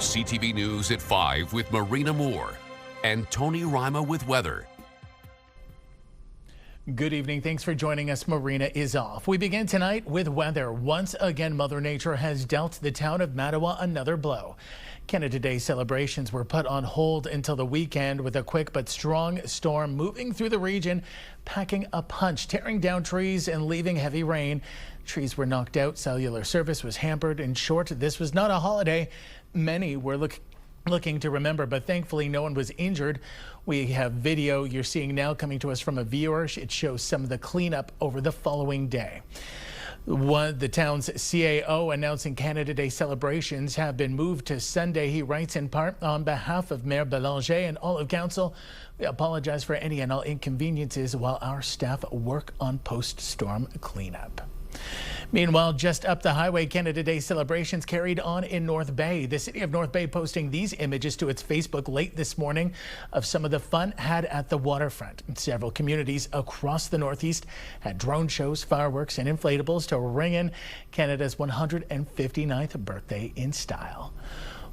CTV News at 5 with Marina Moore and Tony Rima with weather. Good evening. Thanks for joining us. Marina is off. We begin tonight with weather. Once again, Mother Nature has dealt the town of Mattawa another blow. Canada Day celebrations were put on hold until the weekend with a quick but strong storm moving through the region, packing a punch, tearing down trees and leaving heavy rain. Trees were knocked out. Cellular service was hampered. In short, this was not a holiday many were looking to remember, but thankfully no one was injured. We have video you're seeing now coming to us from a viewer. It shows some of the cleanup over the following day. The town's CAO announcing Canada Day celebrations have been moved to Sunday. He writes in part, on behalf of Mayor Belanger and all of council, we apologize for any and all inconveniences while our staff work on post-storm cleanup. Meanwhile, just up the highway, Canada Day celebrations carried on in North Bay. The city of North Bay posting these images to its Facebook late this morning of some of the fun had at the waterfront. Several communities across the Northeast had drone shows, fireworks and inflatables to ring in Canada's 159th birthday in style.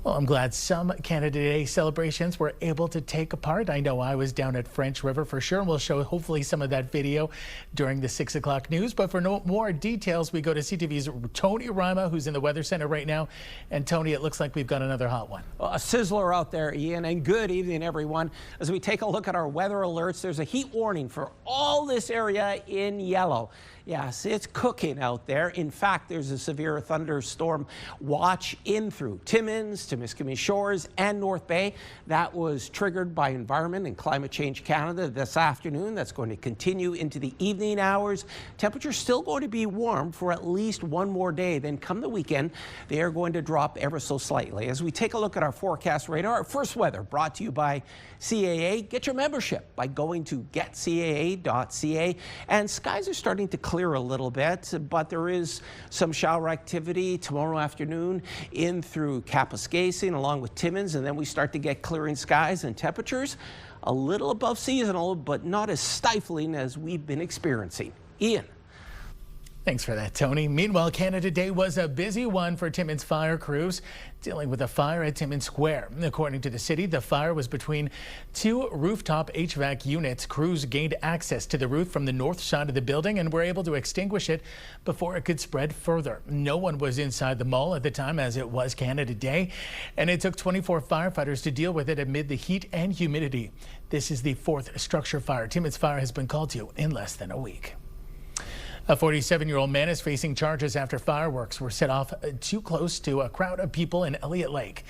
Well, I'm glad some Canada Day celebrations were able to take part. I know I was down at French River for sure. We'll show hopefully some of that video during the 6 o'clock news. But for no more details, we go to CTV's Tony Rima, who's in the Weather Center right now. And Tony, it looks like we've got another hot one. Well, a sizzler out there, Ian, and good evening, everyone. As we take a look at our weather alerts, there's a heat warning for all this area in yellow. Yes, it's cooking out there. In fact, there's a severe thunderstorm watch in through Timmins, Timiskaming Shores, and North Bay. That was triggered by Environment and Climate Change Canada this afternoon. That's going to continue into the evening hours. Temperatures still going to be warm for at least one more day. Then come the weekend, they are going to drop ever so slightly. As we take a look at our forecast radar, our first weather brought to you by CAA. Get your membership by going to getcaa.ca. And skies are starting to clear a little bit, but there is some shower activity tomorrow afternoon in through Kapuskasing along with Timmins, and then we start to get clearing skies and temperatures a little above seasonal, but not as stifling as we've been experiencing. Ian. Thanks for that, Tony. Meanwhile, Canada Day was a busy one for Timmins fire crews dealing with a fire at Timmins Square. According to the city, the fire was between two rooftop HVAC units. Crews gained access to the roof from the north side of the building and were able to extinguish it before it could spread further. No one was inside the mall at the time, as it was Canada Day, and it took 24 firefighters to deal with it amid the heat and humidity. This is the fourth structure fire Timmins Fire has been called to in less than a week. A 47-year-old man is facing charges after fireworks were set off too close to a crowd of people in Elliott Lake.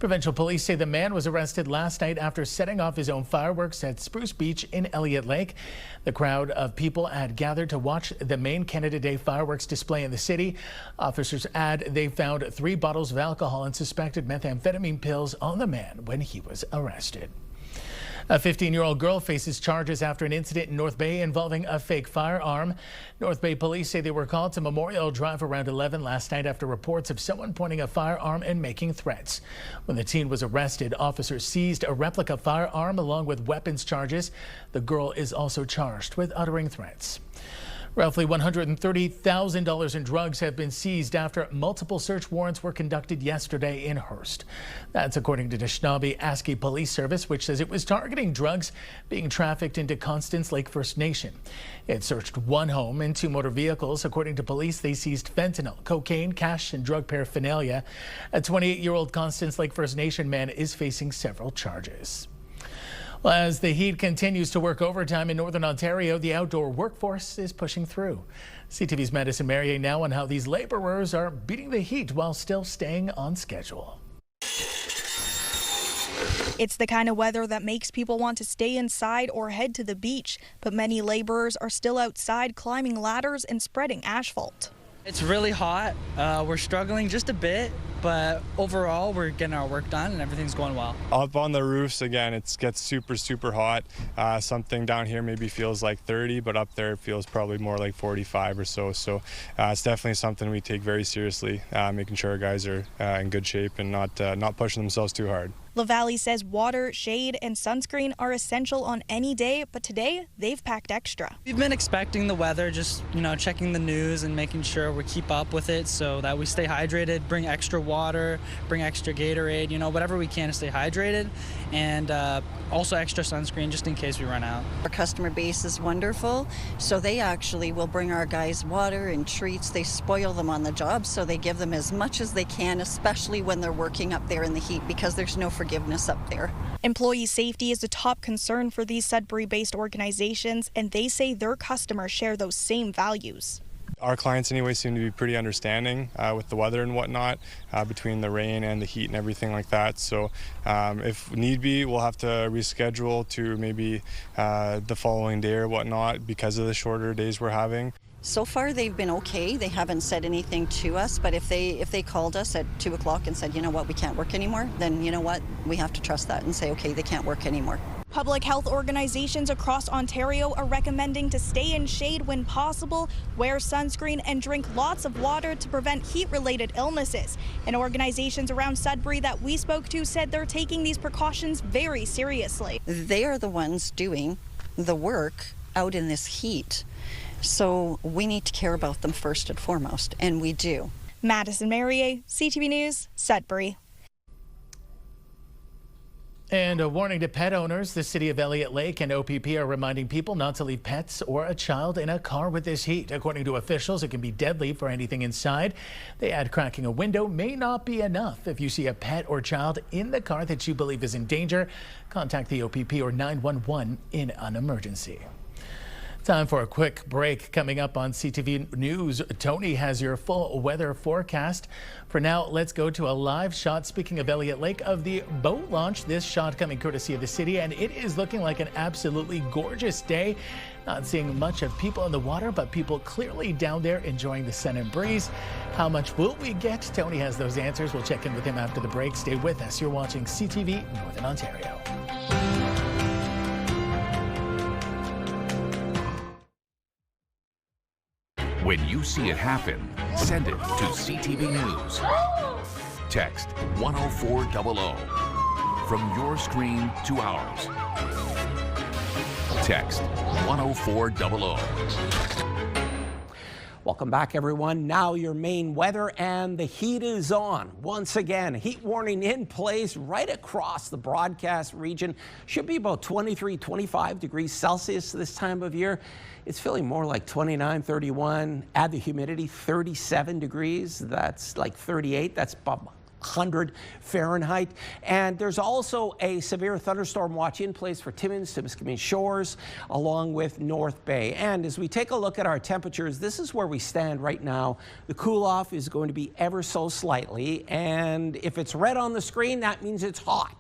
Provincial police say the man was arrested last night after setting off his own fireworks at Spruce Beach in Elliott Lake. The crowd of people had gathered to watch the main Canada Day fireworks display in the city. Officers add they found 3 bottles of alcohol and suspected methamphetamine pills on the man when he was arrested. A 15-year-old girl faces charges after an incident in North Bay involving a fake firearm. North Bay police say they were called to Memorial Drive around 11 last night after reports of someone pointing a firearm and making threats. When the teen was arrested, officers seized a replica firearm along with weapons charges. The girl is also charged with uttering threats. Roughly $130,000 in drugs have been seized after multiple search warrants were conducted yesterday in Hearst. That's according to the Anishinaabe Police Service, which says it was targeting drugs being trafficked into Constance Lake First Nation. It searched 1 home and 2 motor vehicles. According to police, they seized fentanyl, cocaine, cash, and drug paraphernalia. A 28-year-old Constance Lake First Nation man is facing several charges. Well, as the heat continues to work overtime in Northern Ontario, the outdoor workforce is pushing through. CTV's Madison Marier now on how these laborers are beating the heat while still staying on schedule. It's the kind of weather that makes people want to stay inside or head to the beach, but many laborers are still outside climbing ladders and spreading asphalt. It's really hot. We're struggling just a bit, but overall we're getting our work done and everything's going well. Up on the roofs again, it gets super hot. Something down here maybe feels like 30, but up there it feels probably more like 45 or so. So it's definitely something we take very seriously, making sure our guys are in good shape and not pushing themselves too hard. LaValle says water, shade, and sunscreen are essential on any day, but today they've packed extra. We've been expecting the weather, just checking the news and making sure we keep up with it so that we stay hydrated, bring extra water, bring extra Gatorade, you know, whatever we can to stay hydrated, and also extra sunscreen just in case we run out. Our customer base is wonderful, so they actually will bring our guys water and treats. They spoil them on the job, so they give them as much as they can, especially when they're working up there in the heat, because there's no forgiveness up there. Employee safety is a top concern for these Sudbury-based organizations, and they say their customers share those same values. Our clients anyway seem to be pretty understanding with the weather and whatnot, between the rain and the heat and everything like that. So if need be, we'll have to reschedule to maybe the following day or whatnot because of the shorter days we're having. So far they've been okay. They haven't said anything to us, but if they called us at 2 o'clock and said, you know what, we can't work anymore, then you know what, we have to trust that and say, okay, they can't work anymore. Public health organizations across Ontario are recommending to stay in shade when possible, wear sunscreen, and drink lots of water to prevent heat-related illnesses. And organizations around Sudbury that we spoke to said they're taking these precautions very seriously. They are the ones doing the work out in this heat. So we need to care about them first and foremost, and we do. Madison Marier, CTV News, Sudbury. And a warning to pet owners. The City of Elliott Lake and OPP are reminding people not to leave pets or a child in a car with this heat. According to officials, it can be deadly for anything inside. They add cracking a window may not be enough. If you see a pet or child in the car that you believe is in danger, contact the OPP or 911 in an emergency. Time for a quick break. Coming up on CTV News, Tony has your full weather forecast. For now, let's go to a live shot, speaking of Elliott Lake, of the boat launch. This shot coming courtesy of the city, and it is looking like an absolutely gorgeous day. Not seeing much of people in the water, but people clearly down there enjoying the sun and breeze. How much will we get? Tony has those answers. We'll check in with him after the break. Stay with us. You're watching CTV Northern Ontario. When you see it happen, send it to CTV News. Text 10400 from your screen to ours. Text 10400. Welcome back, everyone. Now your main weather, and the heat is on. Once again, heat warning in place right across the broadcast region. Should be about 23, 25 degrees Celsius this time of year. It's feeling more like 29, 31. Add the humidity, 37 degrees. That's like 38. That's about 100 Fahrenheit. And there's also a severe thunderstorm watch in place for Timmins, Timiskaming Shores, along with North Bay. And as we take a look at our temperatures, this is where we stand right now. The cool off is going to be ever so slightly. And if it's red on the screen, that means it's hot.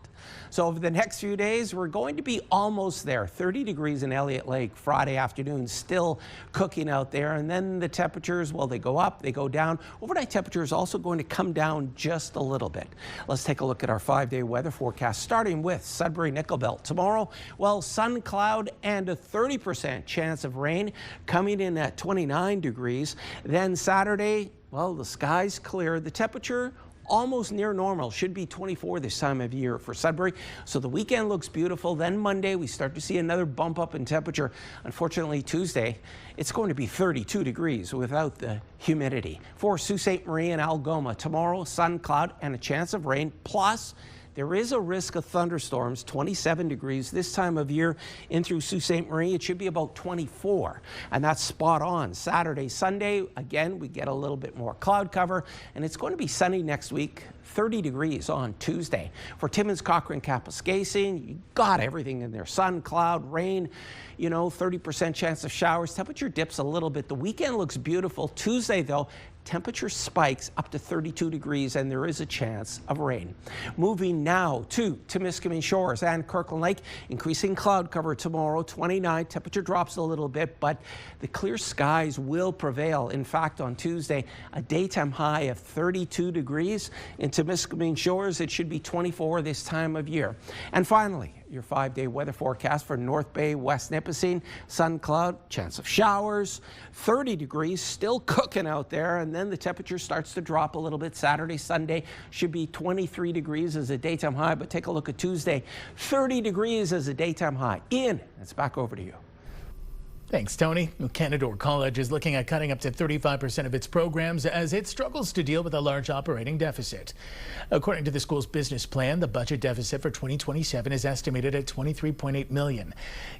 So over the next few days, we're going to be almost there. 30 degrees in Elliott Lake Friday afternoon, still cooking out there. And then the temperatures, well, they go up, they go down. Overnight temperature is also going to come down just a little bit. Let's take a look at our 5-day weather forecast, starting with Sudbury Nickel Belt. Tomorrow, well, sun, cloud, and a 30% chance of rain coming in at 29 degrees. Then Saturday, well, the sky's clear. The temperature almost near normal, should be 24 this time of year for Sudbury. So the weekend looks beautiful. Then Monday, we start to see another bump up in temperature. Unfortunately, Tuesday, it's going to be 32 degrees without the humidity. For Sault Ste. Marie and Algoma, tomorrow, sun, cloud, and a chance of rain. Plus, there is a risk of thunderstorms, 27 degrees this time of year in through Sault Ste. Marie. It should be about 24, and that's spot on. Saturday, Sunday, again, we get a little bit more cloud cover, and it's going to be sunny next week. 30 degrees on Tuesday. For Timmins, Cochrane, Kapuskasing, you got everything in there. Sun, cloud, rain, 30% chance of showers. Temperature dips a little bit. The weekend looks beautiful. Tuesday, though, temperature spikes up to 32 degrees, and there is a chance of rain. Moving now to Timiskaming Shores and Kirkland Lake. Increasing cloud cover tomorrow, 29. Temperature drops a little bit, but the clear skies will prevail. In fact, on Tuesday, a daytime high of 32 degrees. In Timiskaming Shores, it should be 24 this time of year. And finally, your 5-day weather forecast for North Bay, West Nipissing. Sun, cloud, chance of showers. 30 degrees, still cooking out there. And then the temperature starts to drop a little bit. Saturday, Sunday should be 23 degrees as a daytime high. But take a look at Tuesday. 30 degrees as a daytime high. Ian, it's back over to you. Thanks, Tony. Canada College is looking at cutting up to 35% of its programs as it struggles to deal with a large operating deficit. According to the school's business plan, the budget deficit for 2027 is estimated at $23.8 million.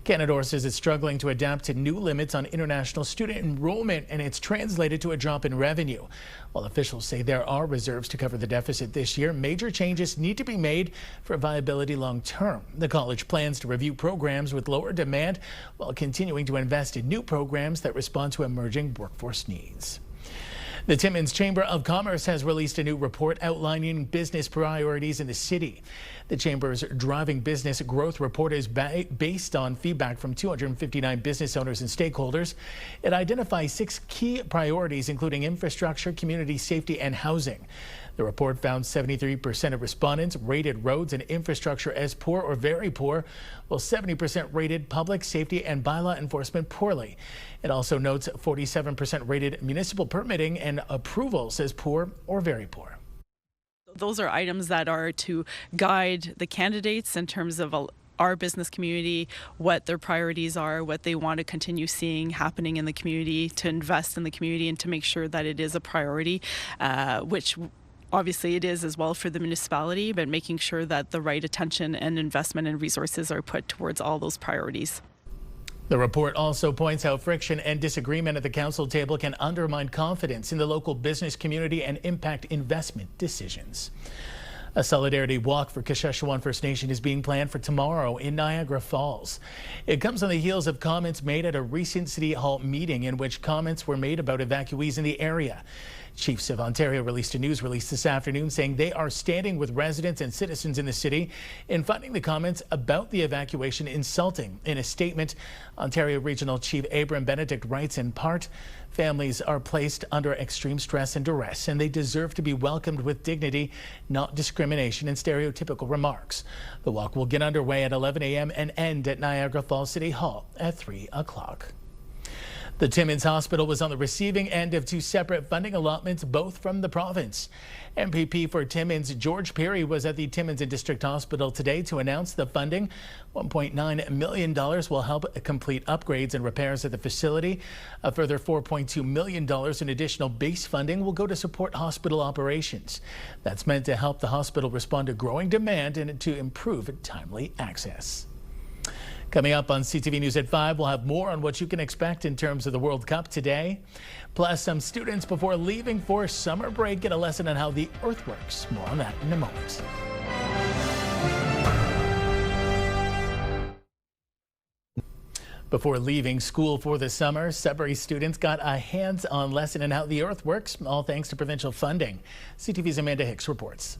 Canada says it's struggling to adapt to new limits on international student enrollment, and it's translated to a drop in revenue. While officials say there are reserves to cover the deficit this year, major changes need to be made for viability long term. The college plans to review programs with lower demand while continuing to invest in new programs that respond to emerging workforce needs. The Timmins Chamber of Commerce has released a new report outlining business priorities in the city. The Chamber's Driving Business Growth Report is based on feedback from 259 business owners and stakeholders. It identifies 6 key priorities, including infrastructure, community safety, and housing. The report found 73% of respondents rated roads and infrastructure as poor or very poor, while 70% rated public safety and bylaw enforcement poorly. It also notes 47% rated municipal permitting and approvals as poor or very poor. Those are items that are to guide the candidates in terms of our business community, what their priorities are, what they want to continue seeing happening in the community, to invest in the community and to make sure that it is a priority, which obviously it is as well for the municipality, but making sure that the right attention and investment and resources are put towards all those priorities. The report also points out friction and disagreement at the council table can undermine confidence in the local business community and impact investment decisions. A solidarity walk for Kashechewan First Nation is being planned for tomorrow in Niagara Falls. It comes on the heels of comments made at a recent City Hall meeting in which comments were made about evacuees in the area. Chiefs of Ontario released a news release this afternoon saying they are standing with residents and citizens in the city in finding the comments about the evacuation insulting. In a statement, Ontario Regional Chief Abram Benedict writes, in part, families are placed under extreme stress and duress, and they deserve to be welcomed with dignity, not discrimination and stereotypical remarks. The walk will get underway at 11 a.m. and end at Niagara Falls City Hall at 3 o'clock. The Timmins Hospital was on the receiving end of 2 separate funding allotments, both from the province. MPP for Timmins George Perry was at the Timmins and District Hospital today to announce the funding. $1.9 million will help complete upgrades and repairs at the facility. A further $4.2 million in additional base funding will go to support hospital operations. That's meant to help the hospital respond to growing demand and to improve timely access. Coming up on CTV News at 5, we'll have more on what you can expect in terms of the World Cup today. Plus, some students before leaving for summer break get a lesson on how the Earth works. More on that in a moment. Before leaving school for the summer, Sudbury students got a hands-on lesson in how the Earth works, all thanks to provincial funding. CTV's Amanda Hicks reports.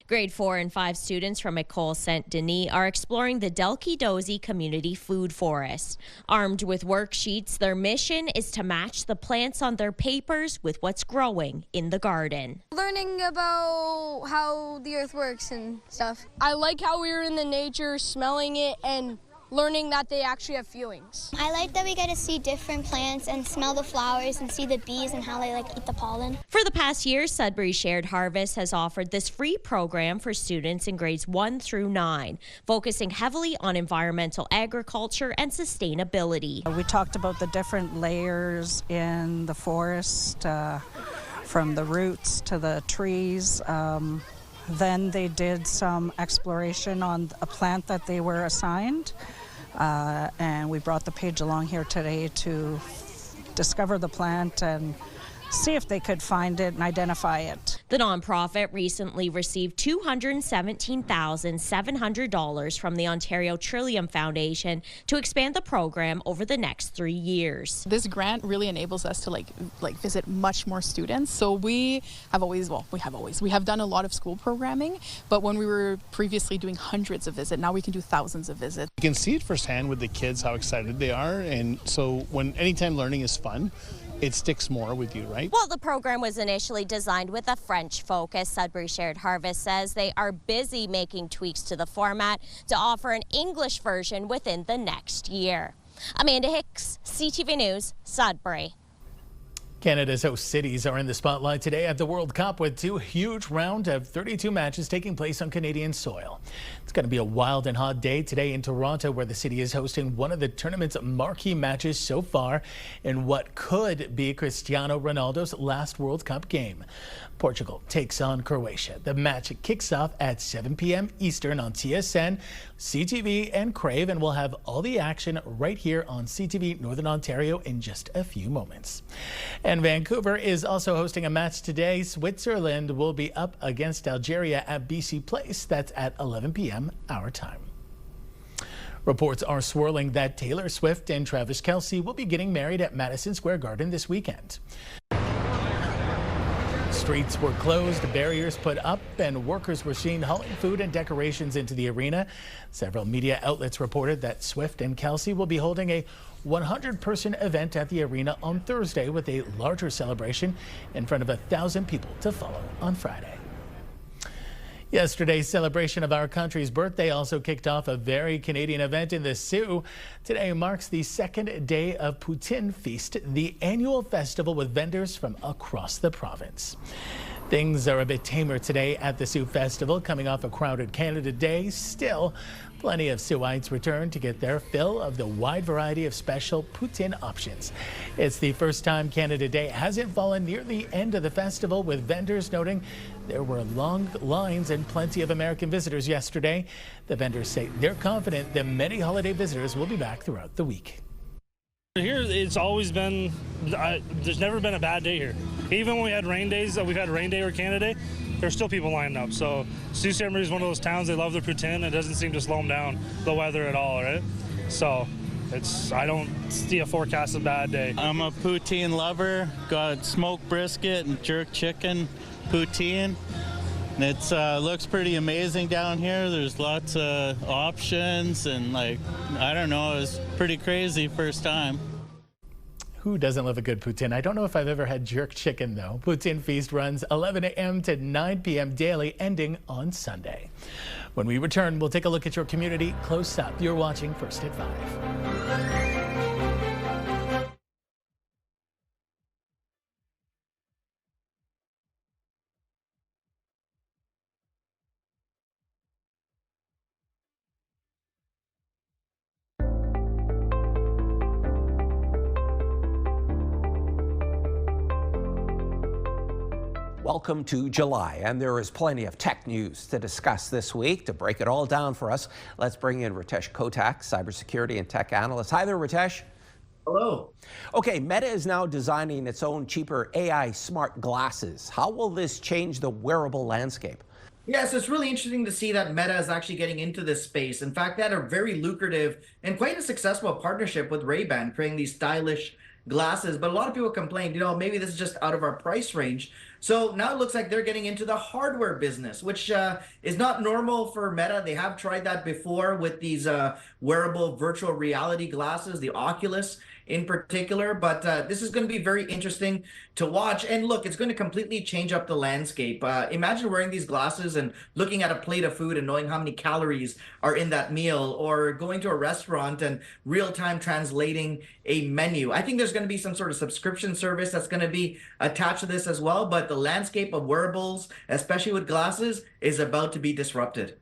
Grade 4 and 5 students from École Saint-Denis are exploring the Delki-Dozy Community Food Forest. Armed with worksheets, their mission is to match the plants on their papers with what's growing in the garden. Learning about how the earth works and stuff. I like how we were in the nature, smelling it, and learning that they actually have feelings. I like that we get to see different plants and smell the flowers and see the bees and how they eat the pollen. For the past year, Sudbury Shared Harvest has offered this free program for students in grades 1 through 9, focusing heavily on environmental agriculture and sustainability. We talked about the different layers in the forest, from the roots to the trees. Then they did some exploration on a plant that they were assigned, and we brought the page along here today to discover the plant and see if they could find it and identify it. The nonprofit recently received $217,700 from the Ontario Trillium Foundation to expand the program over the next 3 years. This grant really enables us to visit much more students. So we have done a lot of school programming, but when we were previously doing hundreds of visits, now we can do thousands of visits. You can see it firsthand with the kids how excited they are, and so anytime learning is fun, it sticks more with you, right? While the program was initially designed with a French focus, Sudbury Shared Harvest says they are busy making tweaks to the format to offer an English version within the next year. Amanda Hicks, CTV News, Sudbury. Canada's host cities are in the spotlight today at the World Cup with two huge round of 32 matches taking place on Canadian soil. It's going to be a wild and hot day today in Toronto, where the city is hosting one of the tournament's marquee matches so far in what could be Cristiano Ronaldo's last World Cup game. Portugal takes on Croatia. The match kicks off at 7 p.m. Eastern on TSN, CTV, and Crave, and we'll have all the action right here on CTV Northern Ontario in just a few moments. And Vancouver is also hosting a match today. Switzerland will be up against Algeria at BC Place. That's at 11 p.m. our time. Reports are swirling that Taylor Swift and Travis Kelce will be getting married at Madison Square Garden this weekend. Streets were closed, barriers put up, and workers were seen hauling food and decorations into the arena. Several media outlets reported that Swift and Kelce will be holding a 100-person event at the arena on Thursday, with a larger celebration in front of 1,000 people to follow on Friday. Yesterday's celebration of our country's birthday also kicked off a very Canadian event in the Sioux. Today marks the second day of Poutine Feast, the annual festival with vendors from across the province. Things are a bit tamer today at the Sioux Festival, coming off a crowded Canada Day. Still, plenty of Siouxites return to get their fill of the wide variety of special poutine options. It's the first time Canada Day hasn't fallen near the end of the festival, with vendors noting there were long lines and plenty of American visitors yesterday. The vendors say they're confident that many holiday visitors will be back throughout the week. Here, it's always been, there's never been a bad day here. Even when we had rain days, we've had rain day or Canada Day, there's still people lining up. So Sault Ste. Marie is one of those towns, they love their poutine. It doesn't seem to slow them down, the weather at all, right? So I don't see a forecast of a bad day. I'm a poutine lover, got smoked brisket and jerk chicken poutine. It looks pretty amazing down here. There's lots of options and I don't know, it's pretty crazy first time. Who doesn't love a good poutine? I don't know if I've ever had jerk chicken, though. Poutine Feast runs 11 a.m. to 9 p.m. daily, ending on Sunday. When we return, we'll take a look at your community close up. You're watching First at 5. Welcome to July, and there is plenty of tech news to discuss this week. To break it all down for us, let's bring in Ritesh Kotak, cybersecurity and tech analyst. Hi there, Ritesh. Hello. Okay, Meta is now designing its own cheaper AI smart glasses. How will this change the wearable landscape? Yeah, so it's really interesting to see that Meta is actually getting into this space. In fact, they had a very lucrative and quite a successful partnership with Ray-Ban, creating these stylish glasses. But a lot of people complained, maybe this is just out of our price range. So now it looks like they're getting into the hardware business, which is not normal for Meta. They have tried that before with these wearable virtual reality glasses, the Oculus in particular. But this is going to be very interesting to watch. And look, it's going to completely change up the landscape. Imagine wearing these glasses and looking at a plate of food and knowing how many calories are in that meal, or going to a restaurant and real-time translating a menu. I think there's going to be some sort of subscription service that's going to be attached to this as well. But the landscape of wearables, especially with glasses, is about to be disrupted.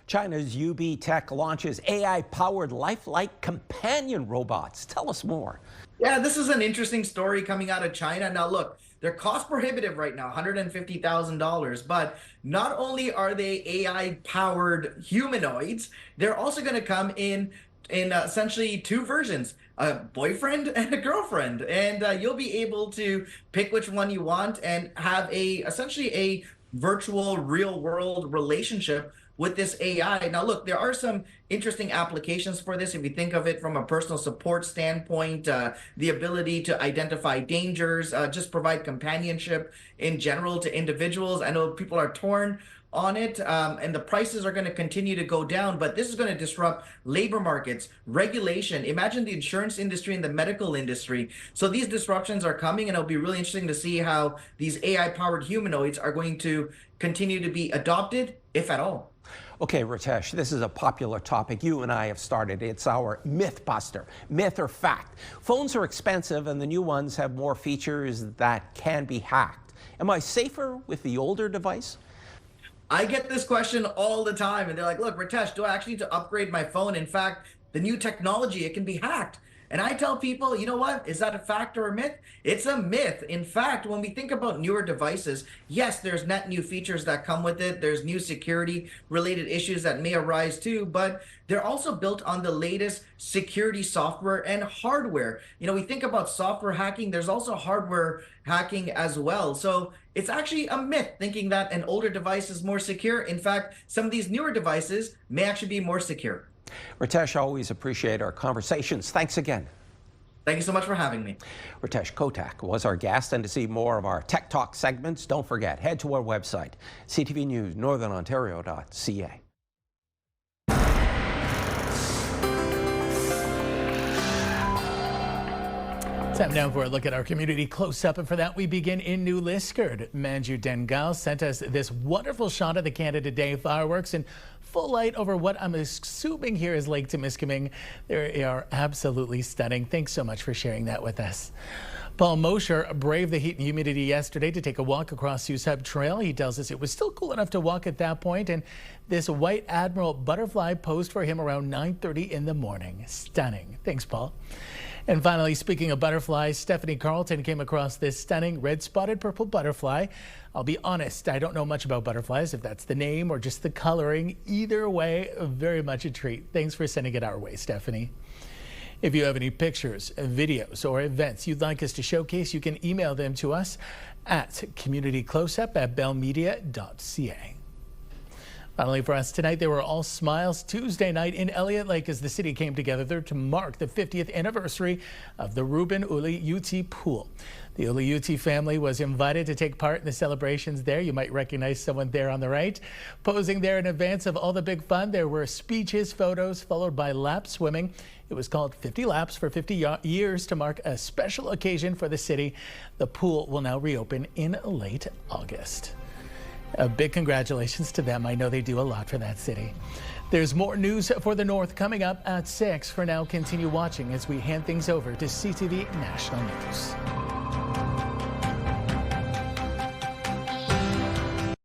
China's UB Tech launches AI-powered lifelike companion robots. Tell us more. Yeah, this is an interesting story coming out of China. Now, look, they're cost prohibitive right now, $150,000. But not only are they AI-powered humanoids, they're also going to come in essentially two versions, a boyfriend and a girlfriend. And you'll be able to pick which one you want and have essentially a virtual real-world relationship with this AI. Now, look, there are some interesting applications for this. If you think of it from a personal support standpoint, the ability to identify dangers, just provide companionship in general to individuals. I know people are torn on it, and the prices are going to continue to go down, but this is going to disrupt labor markets, regulation. Imagine the insurance industry and the medical industry. So these disruptions are coming, and it'll be really interesting to see how these AI-powered humanoids are going to continue to be adopted, if at all. Okay, Ritesh, this is a popular topic you and I have started. It's our myth buster, myth or fact. Phones are expensive and the new ones have more features that can be hacked. Am I safer with the older device? I get this question all the time, and they're like, look, Ritesh, do I actually need to upgrade my phone? In fact, the new technology, it can be hacked. And I tell people, you know what? Is that a fact or a myth? It's a myth. In fact, when we think about newer devices, yes, there's net new features that come with it. There's new security related issues that may arise too, but they're also built on the latest security software and hardware. You know, we think about software hacking, there's also hardware hacking as well. So it's actually a myth thinking that an older device is more secure. In fact, some of these newer devices may actually be more secure. Ritesh, always appreciate our conversations. Thanks again. Thank you so much for having me. Ritesh Kotak was our guest, and to see more of our Tech Talk segments, don't forget, head to our website, CTV News Northern Ontario.ca. Time now for a look at our community close-up, and for that we begin in New Liskeard. Manju Dengal sent us this wonderful shot of the Canada Day fireworks in full light over what I'm assuming here is Lake Temiskaming. They are absolutely stunning. Thanks so much for sharing that with us. Paul Mosher braved the heat and humidity yesterday to take a walk across Hub Trail. He tells us it was still cool enough to walk at that point, and this White Admiral butterfly posed for him around 9:30 in the morning. Stunning. Thanks, Paul. And finally, speaking of butterflies, Stephanie Carlton came across this stunning red-spotted purple butterfly. I'll be honest, I don't know much about butterflies, if that's the name or just the coloring. Either way, very much a treat. Thanks for sending it our way, Stephanie. If you have any pictures, videos, or events you'd like us to showcase, you can email them to us at communitycloseup@bellmedia.ca. Finally for us tonight, they were all smiles Tuesday night in Elliott Lake as the city came together there to mark the 50th anniversary of the Ruben Uli UT pool. The Uli UT family was invited to take part in the celebrations there. You might recognize someone there on the right. Posing there in advance of all the big fun, there were speeches, photos, followed by lap swimming. It was called 50 Laps for 50 years to mark a special occasion for the city. The pool will now reopen in late August. A big congratulations to them. I know they do a lot for that city. There's more news for the North coming up at 6. For now, continue watching as we hand things over to CTV National News.